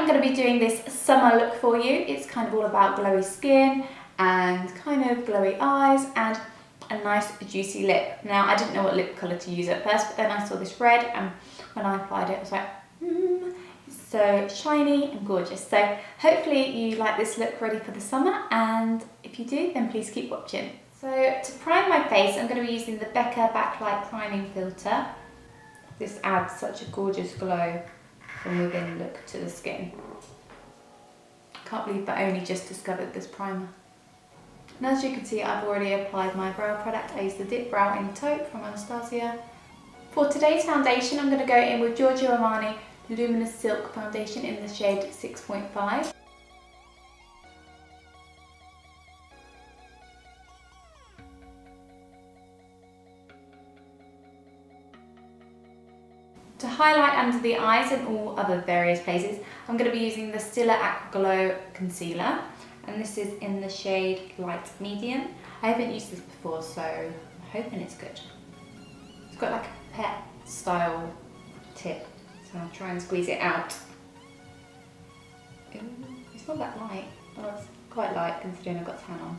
I'm going to be doing this summer look for you. It's kind of all about glowy skin and kind of glowy eyes and a nice juicy lip. Now, I didn't know what lip colour to use at first, but then I saw this red, and when I applied it, I was like, it's so shiny and gorgeous. So hopefully you like this look ready for the summer, and if you do, then please keep watching. So to prime my face, I'm going to be using the Becca Backlight Priming Filter. This adds such a gorgeous glow from within look to the skin. Can't believe I only just discovered this primer. And as you can see, I've already applied my brow product. I used the Dip Brow in Taupe from Anastasia. For today's foundation, I'm going to go in with Giorgio Armani Luminous Silk Foundation in the shade 6.5. To highlight under the eyes and all other various places, I'm going to be using the Stila Aqua Glow Concealer, and this is in the shade Light Medium. I haven't used this before, so I'm hoping it's good. It's got like a pet style tip, so I'll try and squeeze it out. Ooh, it's not that light. Well, it's quite light considering I've got tan on.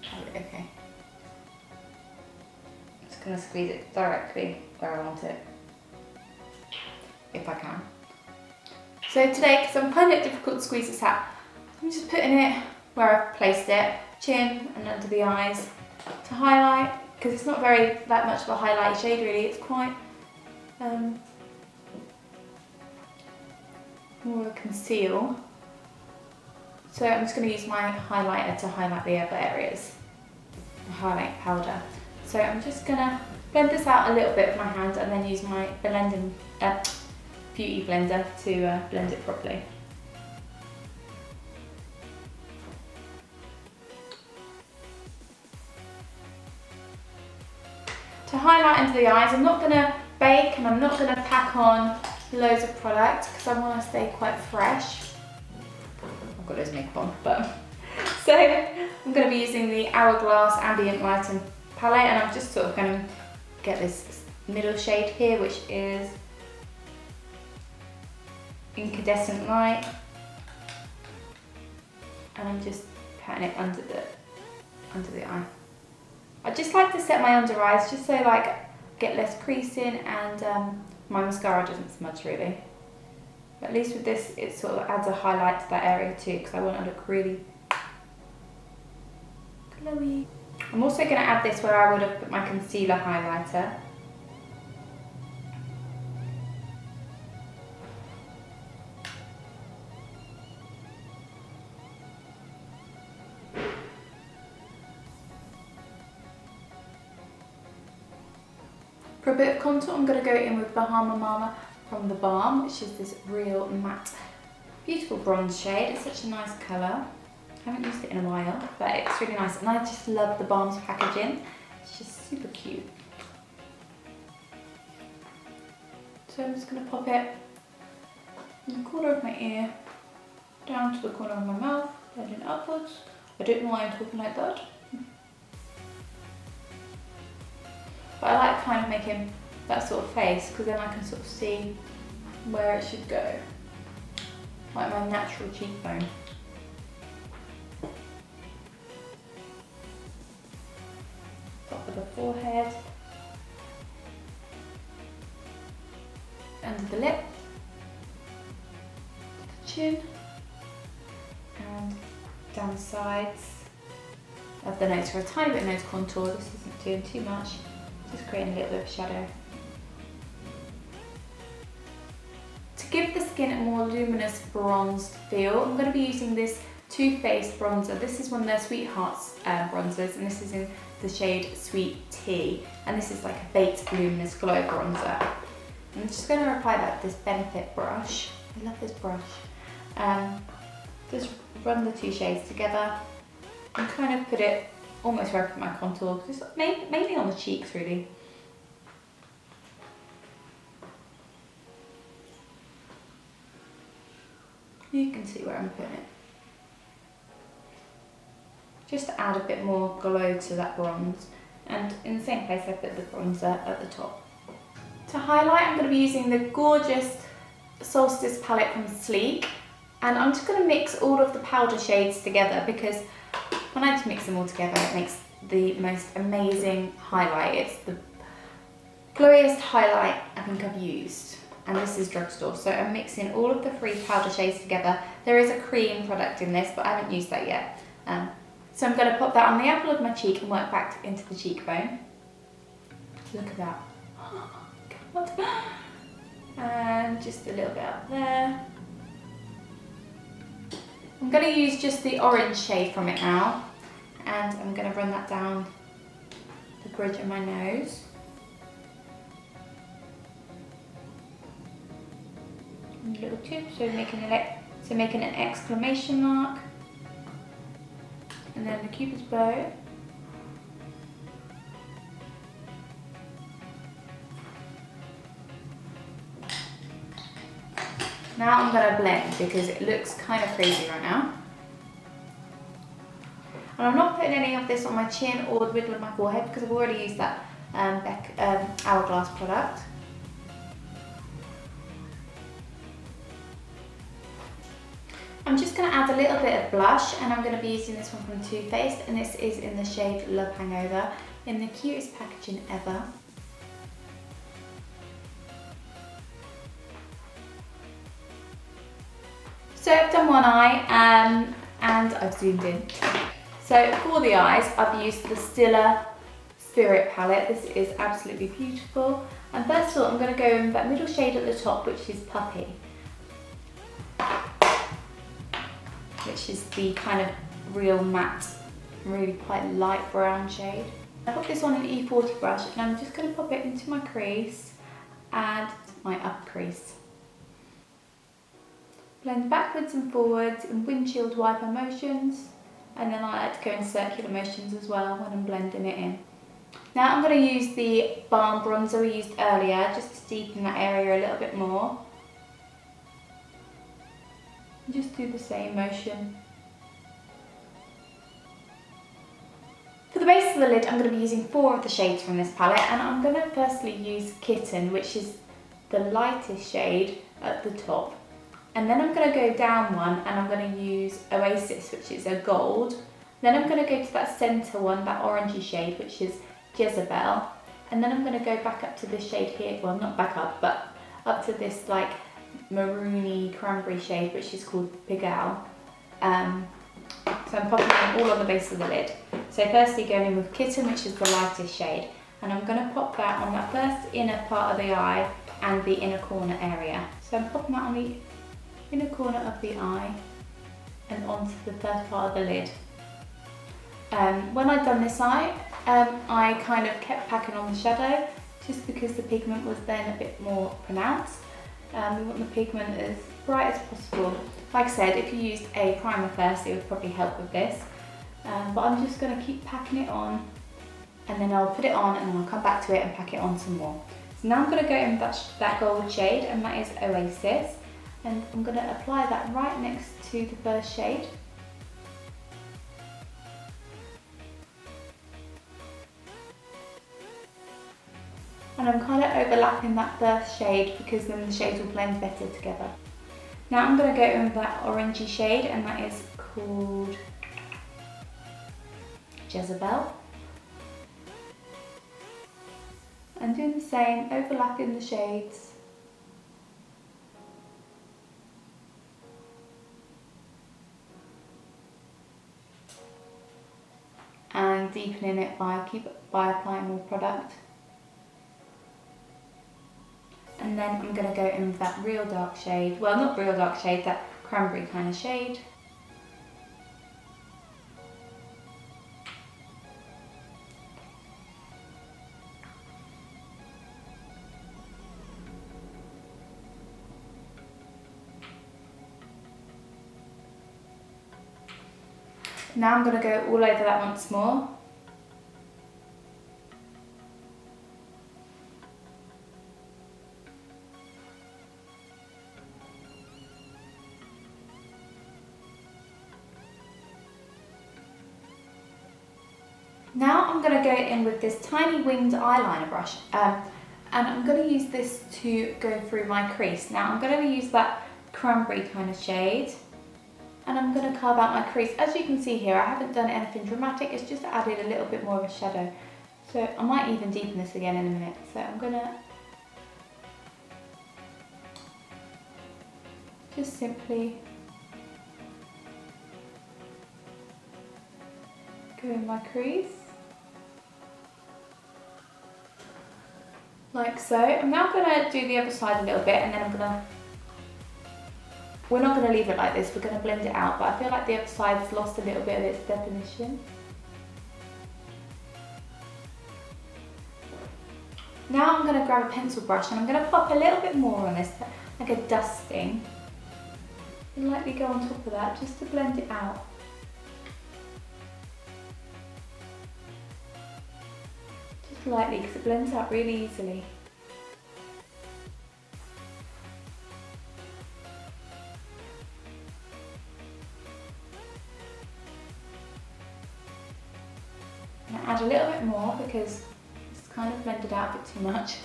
Oh, okay. Just going to squeeze it directly where I want it, if I can. So today, because I'm finding it difficult to squeeze this out, I'm just putting it where I've placed it, chin and under the eyes to highlight, because it's not that much of a highlight shade really, it's quite more of a conceal. So I'm just going to use my highlighter to highlight the other areas, the highlight powder. So I'm just going to blend this out a little bit with my hand and then use my beauty blender to blend it properly. To highlight under the eyes, I'm not going to bake and I'm not going to pack on loads of product because I want to stay quite fresh. I've got loads of makeup on, but so I'm going to be using the Hourglass Ambient Lighten palette, and I'm just sort of going to get this middle shade here, which is Incandescent Light, and I'm just patting it under the eye. I just like to set my under eyes just so like get less creasing and my mascara doesn't smudge really. But at least with this, it sort of adds a highlight to that area too, because I want to look really glowy. I'm also going to add this where I would have put my concealer highlighter. For a bit of contour, I'm going to go in with Bahama Mama from The Balm, which is this real matte, beautiful bronze shade. It's such a nice colour. I haven't used it in a while, but it's really nice, and I just love The Balm's packaging. It's just super cute. So I'm just going to pop it in the corner of my ear, down to the corner of my mouth, blending upwards. I don't know why I'm talking like that. But I like kind of making that sort of face, because then I can sort of see where it should go. Like my natural cheekbone. Top of the forehead. Under the lip. The chin. And down the sides of the nose for a tiny bit of nose contour. This isn't doing too much. Just creating a little bit of shadow. To give the skin a more luminous bronzed feel, I'm going to be using this Too Faced bronzer. This is one of their Sweethearts bronzers, and this is in the shade Sweet Tea, and this is like a baked luminous glow bronzer. I'm just going to apply that with this Benefit brush. I love this brush. Just run the two shades together and kind of put it almost right for my contour, just mainly on the cheeks really. You can see where I'm putting it. Just to add a bit more glow to that bronze, and in the same place I put the bronzer at the top. To highlight, I'm going to be using the gorgeous Solstice palette from Sleek, and I'm just going to mix all of the powder shades together, because when I just mix them all together it makes the most amazing highlight. It's the glowiest highlight I think I've used, and this is drugstore, so I'm mixing all of the 3 powder shades together. There is a cream product in this, but I haven't used that yet. So I'm going to pop that on the apple of my cheek and work back into the cheekbone. Look at that. God. And just a little bit up there. I'm going to use just the orange shade from it now, and I'm going to run that down the bridge of my nose. And a little tip, so making an exclamation mark. And then the Cupid's bow. Now I'm going to blend, because it looks kind of crazy right now. And I'm not putting any of this on my chin or the middle of my forehead, because I've already used that Hourglass product. I'm just going to add a little bit of blush, and I'm going to be using this one from Too Faced, and this is in the shade Love Hangover, in the cutest packaging ever. So I've done one eye, and I've zoomed in. So for the eyes, I've used the Stiller Spirit palette. This is absolutely beautiful. And first of all, I'm going to go in that middle shade at the top, which is Puppy, which is the kind of real matte, really quite light brown shade. I put this on an E40 brush, and I'm just going to pop it into my crease and my upper crease. Blend backwards and forwards in windshield wiper motions, and then I like to go in circular motions as well when I'm blending it in. Now I'm going to use the Balm bronzer we used earlier, just to deepen that area a little bit more. Just do the same motion. For the base of the lid, I'm going to be using 4 of the shades from this palette, and I'm going to firstly use Kitten, which is the lightest shade at the top. And then I'm going to go down one, and I'm going to use Oasis, which is a gold. Then I'm going to go to that centre one, that orangey shade, which is Jezebel. And then I'm going to go back up to this shade here, well not back up, but up to this like maroony cranberry shade, which is called Pigalle. So I'm popping them all on the base of the lid. So firstly going in with Kitten, which is the lightest shade. And I'm going to pop that on that first inner part of the eye and the inner corner area. So I'm popping that on the inner corner of the eye and onto the first part of the lid. When I'd done this eye, I kind of kept packing on the shadow, just because the pigment was then a bit more pronounced. We want the pigment as bright as possible. Like I said, if you used a primer first, it would probably help with this. But I'm just going to keep packing it on, and then I'll put it on, and then I'll come back to it and pack it on some more. So now I'm going to go in that gold shade, and that is Oasis. And I'm going to apply that right next to the first shade. And I'm kind of overlapping that first shade, because then the shades will blend better together. Now I'm going to go in with that orangey shade, and that is called Jezebel. And doing the same, overlapping the shades. And deepening it by applying more product. And then I'm going to go in with that real dark shade, well not real dark shade, that cranberry kind of shade. Now I'm going to go all over that once more. Now I'm going to go in with this tiny winged eyeliner brush, and I'm going to use this to go through my crease. Now I'm going to use that cranberry kind of shade, and I'm going to carve out my crease. As you can see here, I haven't done anything dramatic, it's just added a little bit more of a shadow. So I might even deepen this again in a minute. So I'm going to just simply go in my crease, like so. I'm now going to do the other side a little bit, and then we're not going to leave it like this, we're going to blend it out, but I feel like the other side's lost a little bit of its definition. Now I'm going to grab a pencil brush and I'm going to pop a little bit more on this, like a dusting, and lightly go on top of that just to blend it out. Just lightly, because it blends out really easily. And add a little bit more because it's kind of blended out a bit too much.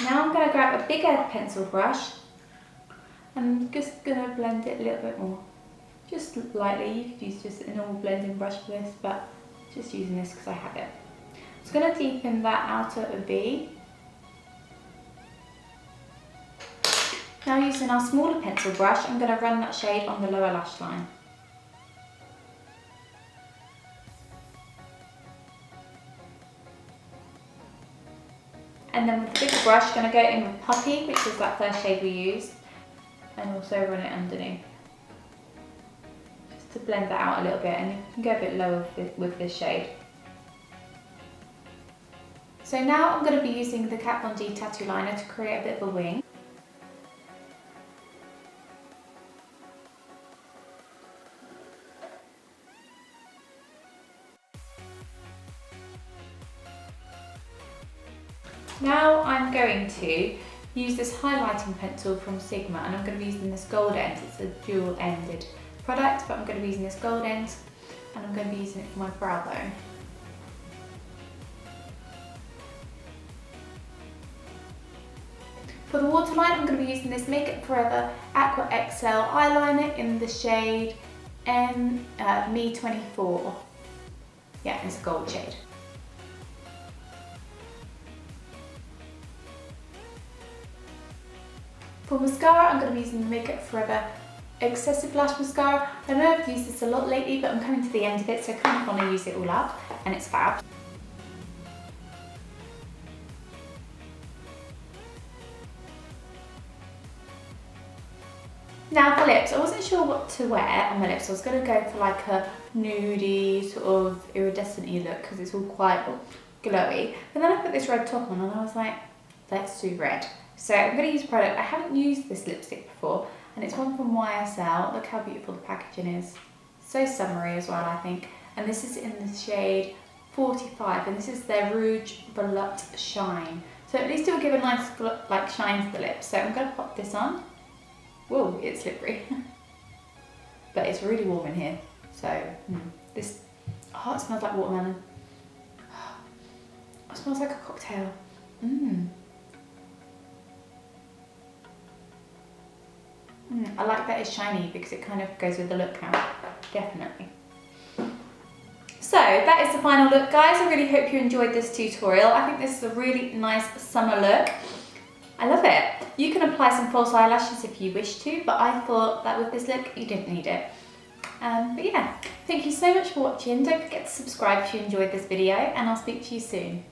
Now I'm going to grab a bigger pencil brush and I'm just going to blend it a little bit more. Just lightly. You could use just a normal blending brush for this, but just using this because I have it. I'm just going to deepen that outer V. Now using our smaller pencil brush, I'm going to run that shade on the lower lash line. And then with the bigger brush, I'm going to go in with Puppy, which is that first shade we used, and also run it underneath. Just to blend that out a little bit, and you can go a bit lower with this shade. So now I'm going to be using the Kat Von D tattoo liner to create a bit of a wing. Now I'm going to use this highlighting pencil from Sigma, and I'm going to be using this gold end. It's a dual ended product, but I'm going to be using this gold end, and I'm going to be using it for my brow bone. For the waterline, I'm going to be using this Make Up Forever Aqua XL eyeliner in the shade Me 24. Yeah, it's a gold shade. For mascara, I'm going to be using the Make Up Forever Excessive Lash Mascara. I know I've used this a lot lately, but I'm coming to the end of it, so I kind of want to use it all up, and it's fab. Now for lips, I wasn't sure what to wear on my lips. I was going to go for like a nudie, sort of iridescent-y look, because it's all quite glowy. But then I put this red top on, and I was like, let's do red. So I'm going to use a product. I haven't used this lipstick before, and it's one from YSL. Look how beautiful the packaging is. So summery as well, I think. And this is in the shade 45, and this is their Rouge Volupte Shine. So at least it will give a nice like shine to the lips. So I'm going to pop this on. Whoa, it's slippery. But it's really warm in here. So this, it smells like watermelon. It smells like a cocktail. I like that it's shiny because it kind of goes with the look now, definitely. So that is the final look, guys. I really hope you enjoyed this tutorial. I think this is a really nice summer look. I love it. You can apply some false eyelashes if you wish to, but I thought that with this look, you didn't need it. But yeah, thank you so much for watching. Don't forget to subscribe if you enjoyed this video, and I'll speak to you soon.